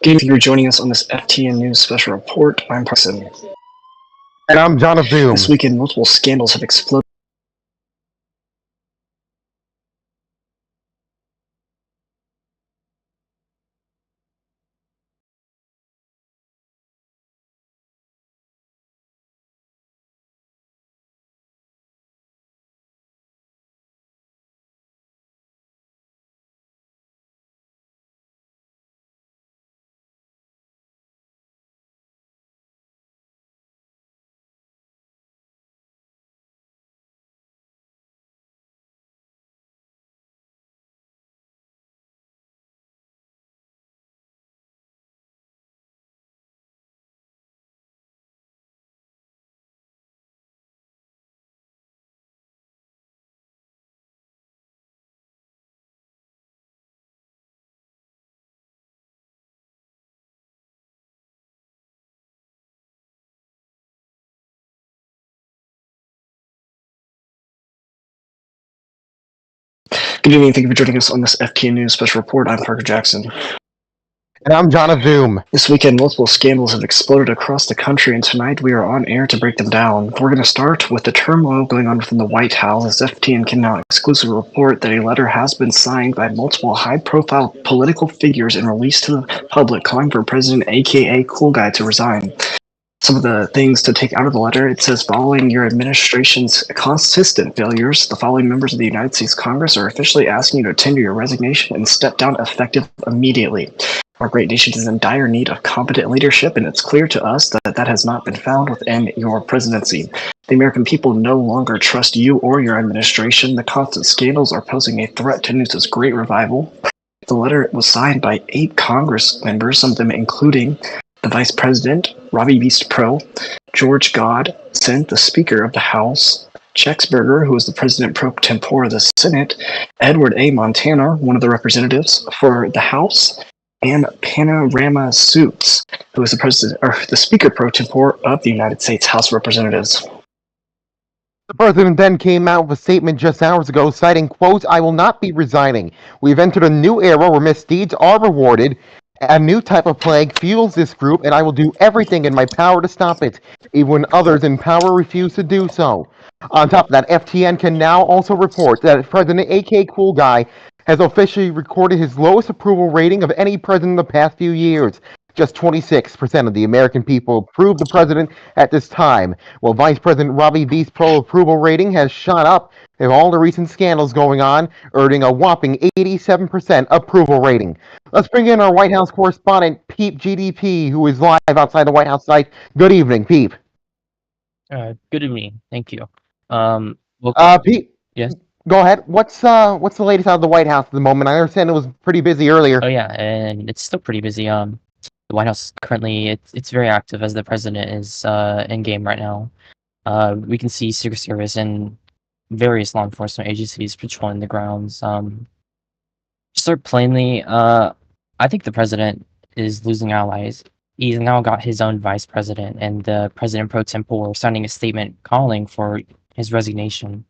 Thank you for joining us on this FTN News special report. I'm Parson. And I'm John of Doom. This weekend, multiple scandals have exploded. Good evening. Thank you for joining us on this FTN News special report. I'm Parker Jackson. And I'm John of Doom. This weekend, multiple scandals have exploded across the country, and tonight we are on air to break them down. We're going to start with the turmoil going on within the White House, as FTN can now exclusively report that a letter has been signed by multiple high-profile political figures and released to the public calling for President aka Cool Guy to resign. Some of the things to take out of the letter, it says, following your administration's consistent failures, the following members of the United States Congress are officially asking you to tender your resignation and step down effective immediately. Our great nation is in dire need of competent leadership, and it's clear to us that that has not been found within your presidency. The American people no longer trust you or your administration. The constant scandals are posing a threat to NEWS's great revival. The letter was signed by 8 Congress members, some of them including the Vice President, Robbie Beast Pro, George Godson, the Speaker of the House, Chexberger, who is the President pro tempore of the Senate, Edward A. Montana, one of the representatives for the House, and Panorama Suits, who is the President or the Speaker pro tempore of the United States House of Representatives. The president then came out with a statement just hours ago citing, quote, "I will not be resigning. We've entered a new era where misdeeds are rewarded. A new type of plague fuels this group, and I will do everything in my power to stop it, even when others in power refuse to do so." On top of that, FTN can now also report that President AK Cool Guy has officially recorded his lowest approval rating of any president in the past few years. Just 26% of the American people approved the president at this time, while Vice President Robbie V's pro approval rating has shot up with all the recent scandals going on, earning a whopping 87% approval rating. Let's bring in our White House correspondent, Peep GDP, who is live outside the White House site. Good evening, Peep. Good evening. Thank you. Pete. Yes. Go ahead. What's the latest out of the White House at the moment? I understand it was pretty busy earlier. Oh yeah, and it's still pretty busy. The White House currently it's very active as the president is in game right now. We can see Secret Service and various law enforcement agencies patrolling the grounds. Just sort of plainly, I think the president is losing allies. He's now got his own vice president, and the president pro tempore signing a statement calling for his resignation.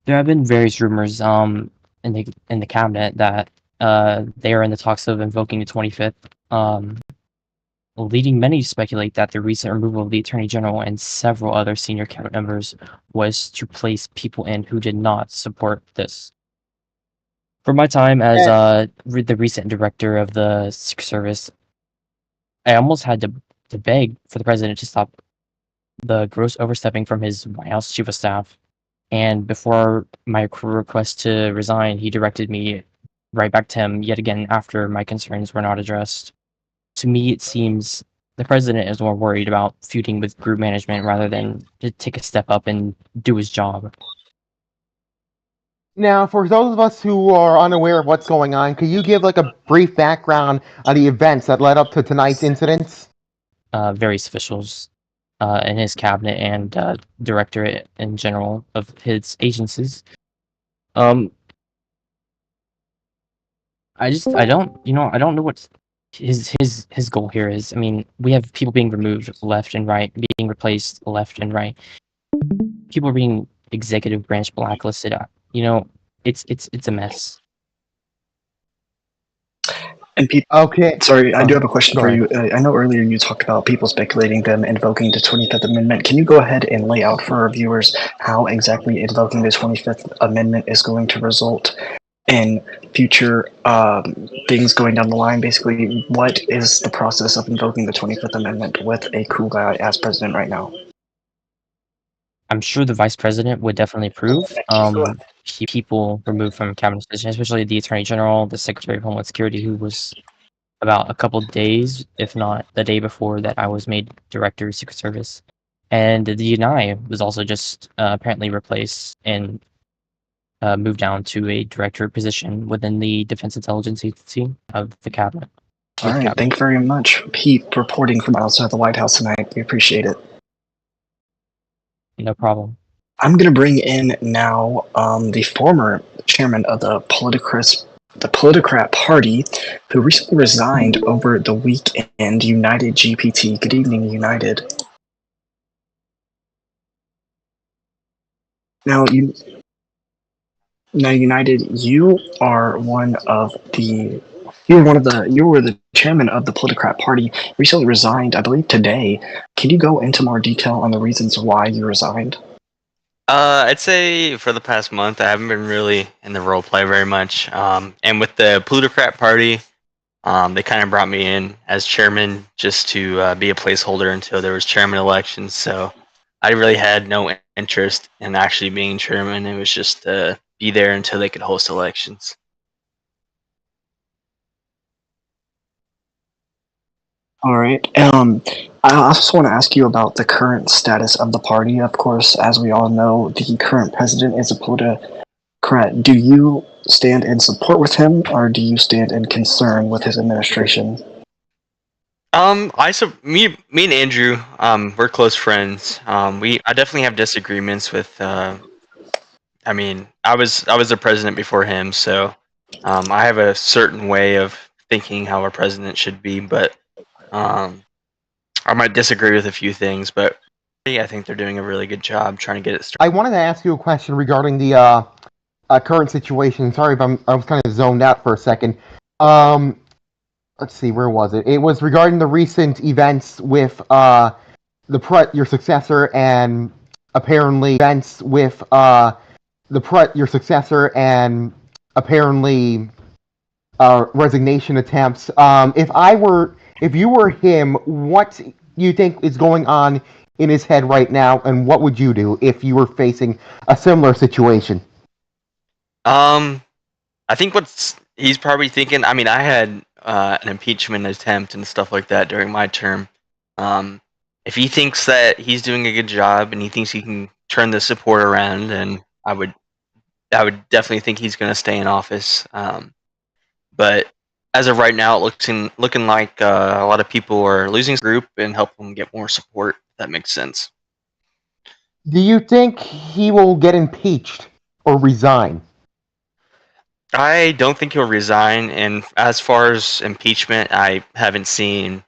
There have been various rumors in the cabinet that they are in the talks of invoking the 25th, leading many to speculate that the recent removal of the Attorney General and several other senior cabinet members was to place people in who did not support this. For my time as the recent director of the Secret Service, I almost had to beg for the president to stop the gross overstepping from his White House chief of staff. And before my request to resign, he directed me right back to him yet again after my concerns were not addressed. To me, it seems the president is more worried about feuding with group management rather than to take a step up and do his job. Now, for those of us who are unaware of what's going on, could you give like a brief background on the events that led up to tonight's incidents? Various officials in his cabinet and directorate in general of his agencies. I don't know what his goal here is. I mean, we have people being removed left and right, being replaced left and right. People are being executive branch blacklisted. It's a mess. And people. Okay. Sorry, I do have a question Go for ahead. you. I know earlier you talked about people speculating them invoking the 25th Amendment. Can you go ahead and lay out for our viewers how exactly invoking the 25th Amendment is going to result in future things going down the line? Basically, what is the process of invoking the 25th Amendment with a cool guy as president right now? I'm sure the vice president would definitely approve. People removed from cabinet position, especially the attorney general, the secretary of homeland security, who was about a couple days, if not the day before that I was made director of Secret Service. And the DNI was also just apparently replaced and moved down to a director position within the Defense Intelligence Agency of the cabinet. All right, thank you very much, Pete, reporting from outside the White House tonight. We appreciate it. No problem. I'm going to bring in now the former chairman of the Politicrat Party, who recently resigned over the weekend, United GPT. Good evening, United. Now, United, you are one of the. You were the chairman of the Politicrat Party. Recently resigned, I believe today. Can you go into more detail on the reasons why you resigned? I'd say for the past month, I haven't been really in the role play very much. And with the Plutocrat Party, they kind of brought me in as chairman just to be a placeholder until there was chairman elections. So I really had no interest in actually being chairman. It was just to be there until they could host elections. All right. I also want to ask you about the current status of the party. Of course, as we all know, the current president is a Politicrat. Do you stand in support with him, or do you stand in concern with his administration? Me and Andrew, we're close friends. I definitely have disagreements with. I mean, I was the president before him, so I have a certain way of thinking how a president should be, but I might disagree with a few things, but I think they're doing a really good job trying to get it started. I wanted to ask you a question regarding the current situation. Sorry if I was kind of zoned out for a second. Let's see, where was it? It was regarding the recent events with your successor and apparently resignation attempts. If you were him, what do you think is going on in his head right now, and what would you do if you were facing a similar situation? I think he's probably thinking. I mean, I had an impeachment attempt and stuff like that during my term. If he thinks that he's doing a good job and he thinks he can turn the support around, then I would definitely think he's going to stay in office. But as of right now, looking like a lot of people are losing group and help them get more support. If that makes sense. Do you think he will get impeached or resign? I don't think he'll resign. And as far as impeachment, I haven't seen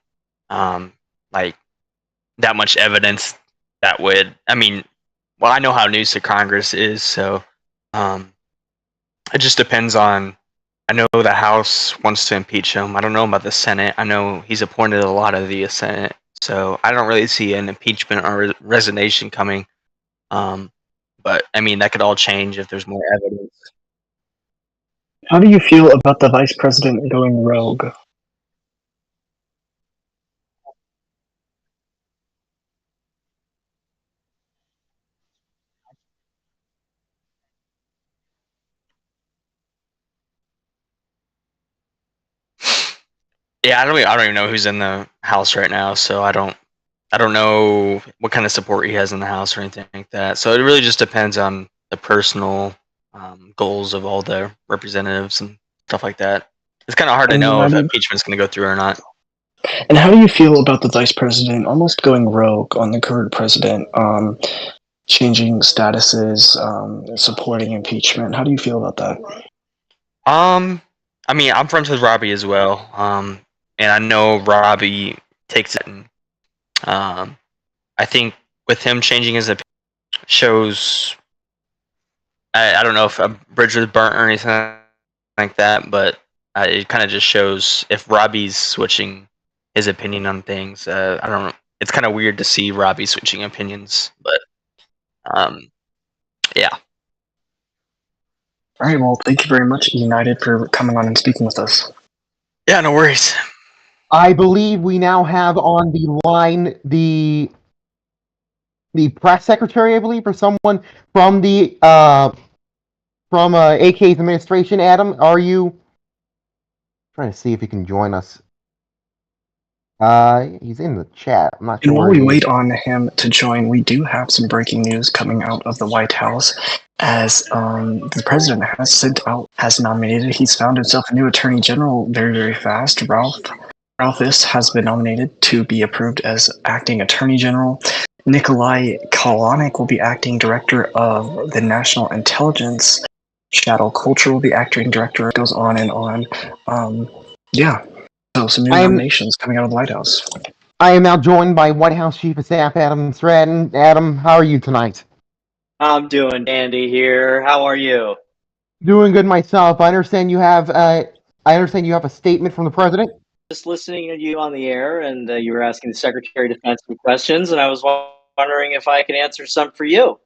like that much evidence that would. I mean, well, I know how news to Congress is, so it just depends on. I know the House wants to impeach him. I don't know about the Senate. I know he's appointed a lot of the Senate, so I don't really see an impeachment or resignation coming. But I mean, that could all change if there's more evidence. How do you feel about the vice president going rogue? Yeah, I don't even know who's in the House right now, so I don't know what kind of support he has in the House or anything like that. So it really just depends on the personal goals of all the representatives and stuff like that. It's kind of hard to know if impeachment's going to go through or not. And how do you feel about the vice president almost going rogue on the current president, changing statuses, supporting impeachment? How do you feel about that? I mean, I'm friends with Robbie as well, and I know Robbie takes it. And, I think with him changing his opinion shows. I don't know if a bridge was burnt or anything like that, but it kind of just shows if Robbie's switching his opinion on things. I don't. It's kind of weird to see Robbie switching opinions, but yeah. All right, well, thank you very much, United, for coming on and speaking with us. Yeah, no worries. I believe we now have on the line the press secretary, I believe, or someone from the AK's administration. Adam, are you trying to see if he can join us? He's in the chat. I'm not sure And while where we he is. wait on him to join, we do have some breaking news coming out of the White House, as the president has nominated. He's found himself a new attorney general very, very fast. Ralphus has been nominated to be approved as acting attorney general. Nikolai Kalanick will be acting director of the National Intelligence. Shadow Culture will be acting director. It goes on and on. Yeah. So some new nominations coming out of the White House. I am now joined by White House Chief of Staff Adam Stratton. Adam, how are you tonight? I'm doing dandy here. How are you? Doing good myself. I understand you have a statement from the president. Just listening to you on the air, and you were asking the Secretary of Defense some questions, and I was wondering if I could answer some for you.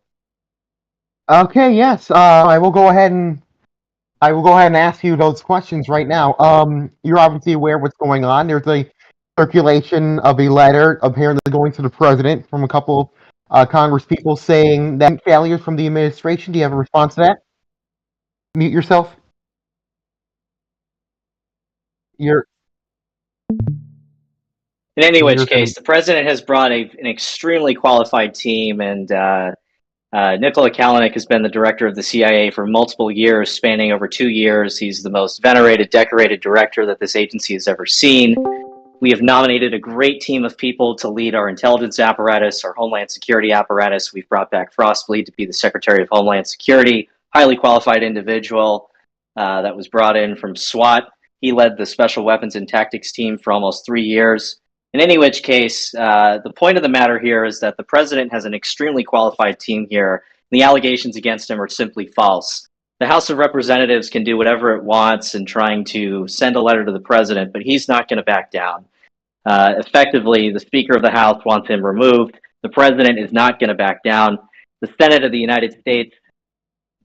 Okay, yes. I will go ahead and ask you those questions right now. You're obviously aware of what's going on. There's a circulation of a letter apparently going to the president from a couple Congress people saying that failures from the administration. Do you have a response to that? Mute yourself. You're. In any which case, the president has brought an extremely qualified team, and Nikolai Kalanick has been the director of the CIA for multiple years, spanning over 2 years. He's the most venerated, decorated director that this agency has ever seen. We have nominated a great team of people to lead our intelligence apparatus, our Homeland Security apparatus. We've brought back Frostbleed to be the Secretary of Homeland Security, highly qualified individual that was brought in from SWAT. He led the Special Weapons and Tactics team for almost 3 years. In any which case, the point of the matter here is that the president has an extremely qualified team here. The allegations against him are simply false. The House of Representatives can do whatever it wants in trying to send a letter to the president, but he's not going to back down. Effectively, the Speaker of the House wants him removed. The president is not going to back down. The Senate of the United States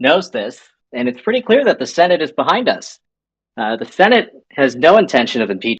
knows this, and it's pretty clear that the Senate is behind us. The Senate has no intention of impeaching